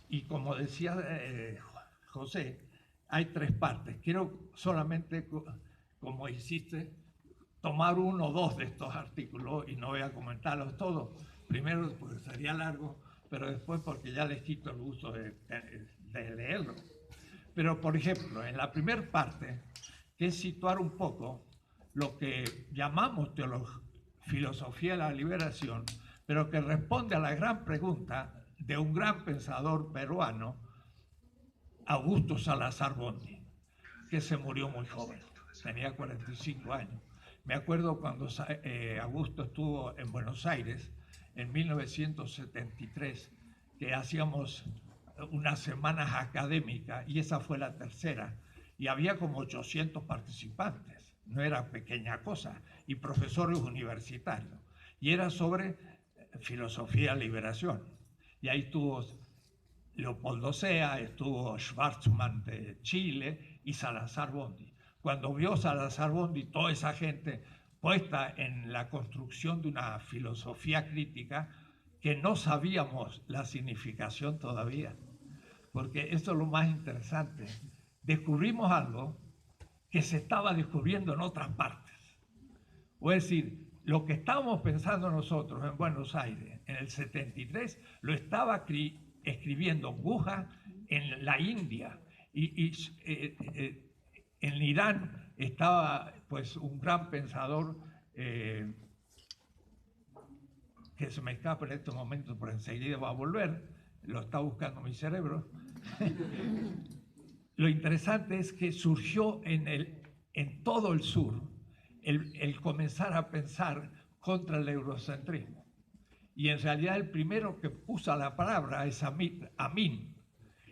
Y como decía José, hay tres partes. Quiero solamente, como hiciste, tomar uno o dos de estos artículos y no voy a comentarlos todos. Primero porque sería largo, pero después porque ya les quito el gusto de leerlo. Pero, por ejemplo, en la primera parte, que es situar un poco lo que llamamos filosofía de la liberación, pero que responde a la gran pregunta de un gran pensador peruano, Augusto Salazar Bondy, que se murió muy joven, tenía 45 años. Me acuerdo cuando Augusto estuvo en Buenos Aires en 1973, que hacíamos unas semanas académicas y esa fue la tercera. Y había como 800 participantes, no era pequeña cosa, y profesores universitarios. Y era sobre filosofía de liberación. Y ahí estuvo Leopoldo Sea, estuvo Schwarzman de Chile y Salazar Bondy. Cuando vio Salazar Bondy toda esa gente puesta en la construcción de una filosofía crítica que no sabíamos la significación todavía, porque esto es lo más interesante. Descubrimos algo que se estaba descubriendo en otras partes. O es decir, lo que estábamos pensando nosotros en Buenos Aires en el 73 lo estaba escribiendo Guha en la India y en Irán estaba pues un gran pensador que se me escapa en estos momentos, pero enseguida va a volver, lo está buscando mi cerebro. Lo interesante es que surgió en todo el sur el comenzar a pensar contra el eurocentrismo. Y en realidad el primero que usa la palabra es Samir Amin.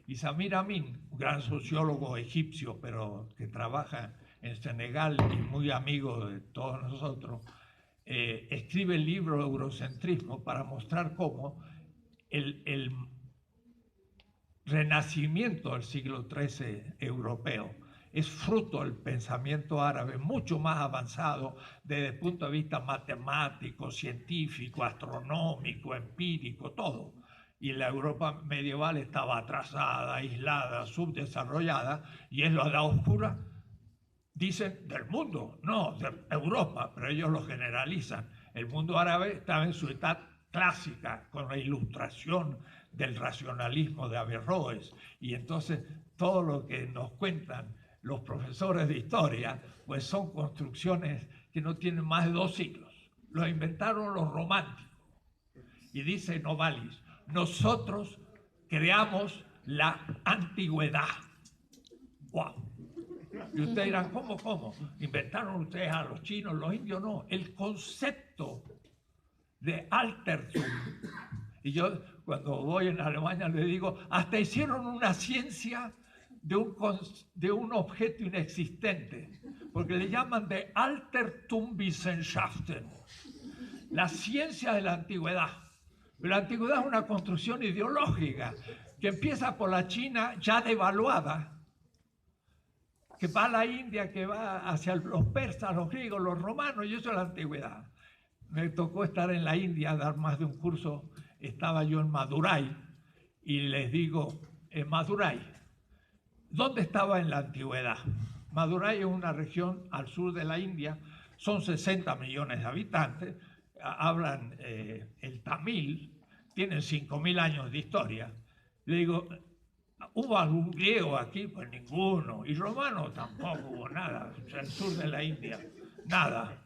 Y Samir Amin, un gran sociólogo egipcio, pero que trabaja en Senegal y muy amigo de todos nosotros, escribe el libro Eurocentrismo para mostrar cómo el renacimiento del siglo XIII europeo es fruto del pensamiento árabe mucho más avanzado desde el punto de vista matemático, científico, astronómico, empírico, todo. Y la Europa medieval estaba atrasada, aislada, subdesarrollada, y es la edad oscura, dicen, del mundo, no, de Europa, pero ellos lo generalizan. El mundo árabe estaba en su edad clásica, con la ilustración del racionalismo de Averroes, y entonces todo lo que nos cuentan los profesores de historia, pues son construcciones que no tienen más de 2 siglos. Lo inventaron los románticos. Y dice Novalis, nosotros creamos la antigüedad. ¡Wow! Y ustedes dirán, ¿cómo? ¿Inventaron ustedes a los chinos, los indios? No, el concepto de Altertum. Y yo cuando voy en Alemania le digo, hasta hicieron una ciencia de un objeto inexistente, porque le llaman de Altertumwissenschaften, la ciencia de la antigüedad. Pero la antigüedad es una construcción ideológica que empieza por la China ya devaluada, que va a la India, que va hacia los persas, los griegos, los romanos, y eso es la antigüedad. Me tocó estar en la India, dar más de un curso, estaba yo en Madurai, y les digo, en Madurai, ¿dónde estaba en la antigüedad? Madurai es una región al sur de la India, son 60 millones de habitantes, hablan el tamil, tienen 5.000 años de historia. Le digo, ¿hubo algún griego aquí? Pues ninguno. Y romano tampoco hubo nada. O sea, el sur de la India, nada.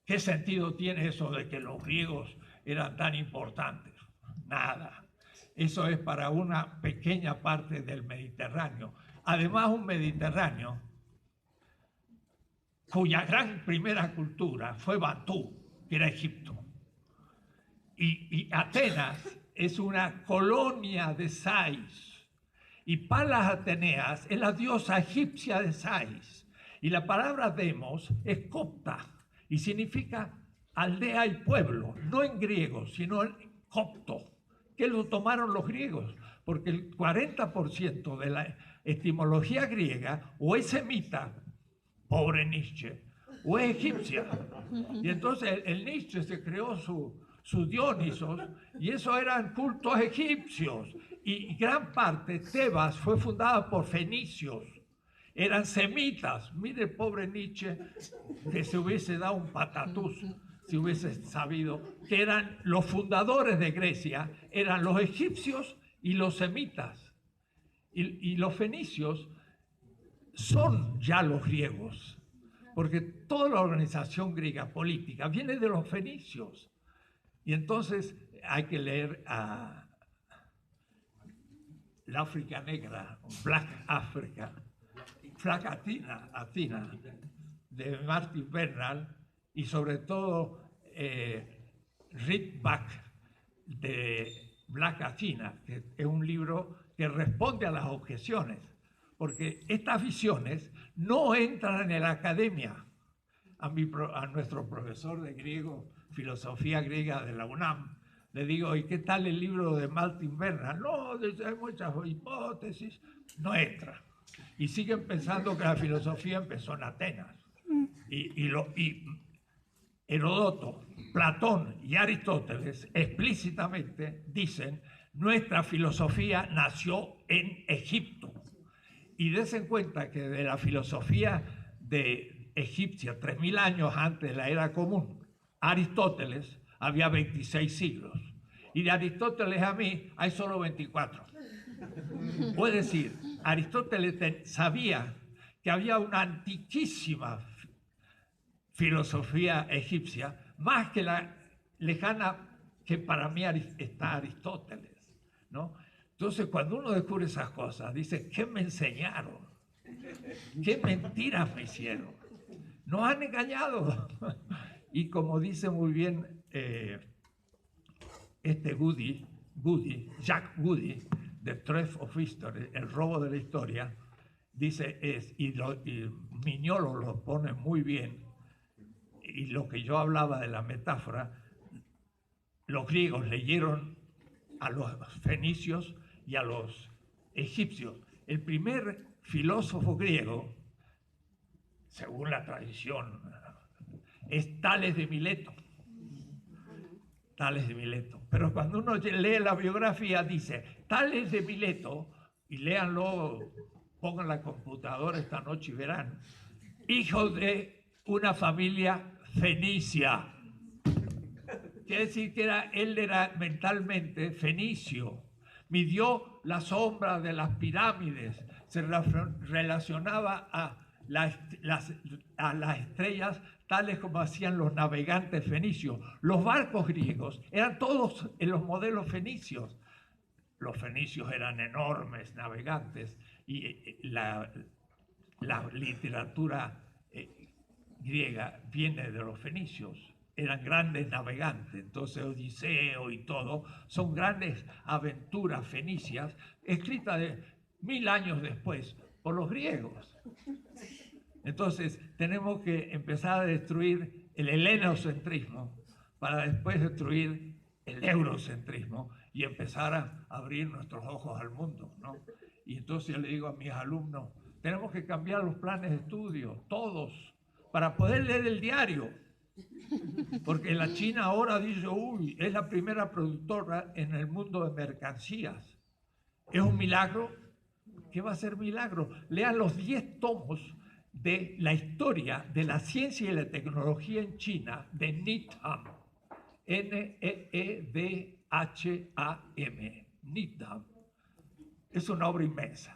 ¿Qué sentido tiene eso de que los griegos eran tan importantes? Nada. Eso es para una pequeña parte del Mediterráneo. Además, un Mediterráneo cuya gran primera cultura fue Bantú, que era Egipto. Y Atenas es una colonia de Sais. Y Palas Ateneas es la diosa egipcia de Sais. Y la palabra demos es copta y significa aldea y pueblo, no en griego, sino en copto, que lo tomaron los griegos, porque el 40% de la etimología griega o es semita, pobre Nietzsche, o es egipcia. Y entonces el Nietzsche se creó su sus Dionisos, y eso eran cultos egipcios. Y gran parte, Tebas fue fundada por fenicios, eran semitas. Mire el pobre Nietzsche, que se hubiese dado un patatús si hubiese sabido que eran los fundadores de Grecia, eran los egipcios y los semitas. Y los fenicios son ya los griegos, porque toda la organización griega política viene de los fenicios. Y entonces hay que leer a la África Negra, Black Africa, Black Athena, de Martin Bernal, y sobre todo Read Back, de Black Athena, que es un libro que responde a las objeciones, porque estas visiones no entran en la academia. A nuestro profesor de griego, filosofía griega de la UNAM, le digo, ¿y qué tal el libro de Martin Bernal? No, hay muchas hipótesis, no entra. Y siguen pensando que la filosofía empezó en Atenas. Y Heródoto, Platón y Aristóteles explícitamente dicen, nuestra filosofía nació en Egipto. Y desen cuenta que de la filosofía de egipcia, 3000 años antes de la era común, Aristóteles, había 26 siglos. Y de Aristóteles a mí hay solo 24. Es decir, Aristóteles sabía que había una antiquísima filosofía egipcia, más que la lejana que para mí está Aristóteles, ¿no? Entonces, cuando uno descubre esas cosas, dice, ¿qué me enseñaron? ¿Qué mentiras me hicieron? Nos han engañado. Y como dice muy bien Jack Goody, The Theft of History, el robo de la historia, dice, y Mignolo lo pone muy bien, y lo que yo hablaba de la metáfora, los griegos leyeron a los fenicios y a los egipcios. El primer filósofo griego, según la tradición, es Tales de Mileto. Tales de Mileto. Pero cuando uno lee la biografía, dice, Tales de Mileto, y léanlo, pongan la computadora esta noche y verán, hijo de una familia fenicia. Quiere decir que él era mentalmente fenicio. Midió la sombra de las pirámides, se relacionaba a las estrellas tales como hacían los navegantes fenicios. Los barcos griegos eran todos en los modelos fenicios. Los fenicios eran enormes navegantes y la literatura griega viene de los fenicios. Eran grandes navegantes, entonces Odiseo y todo son grandes aventuras fenicias escritas de 1000 años después por los griegos. Entonces tenemos que empezar a destruir el helenocentrismo para después destruir el eurocentrismo y empezar a abrir nuestros ojos al mundo, ¿no? Y entonces yo le digo a mis alumnos, tenemos que cambiar los planes de estudio, todos, para poder leer el diario. Porque la China ahora dice, uy, es la primera productora en el mundo de mercancías. ¿Es un milagro? ¿Qué va a ser milagro? Lean los 10 tomos de la historia de la ciencia y la tecnología en China de Needham. Needham. Needham. Es una obra inmensa.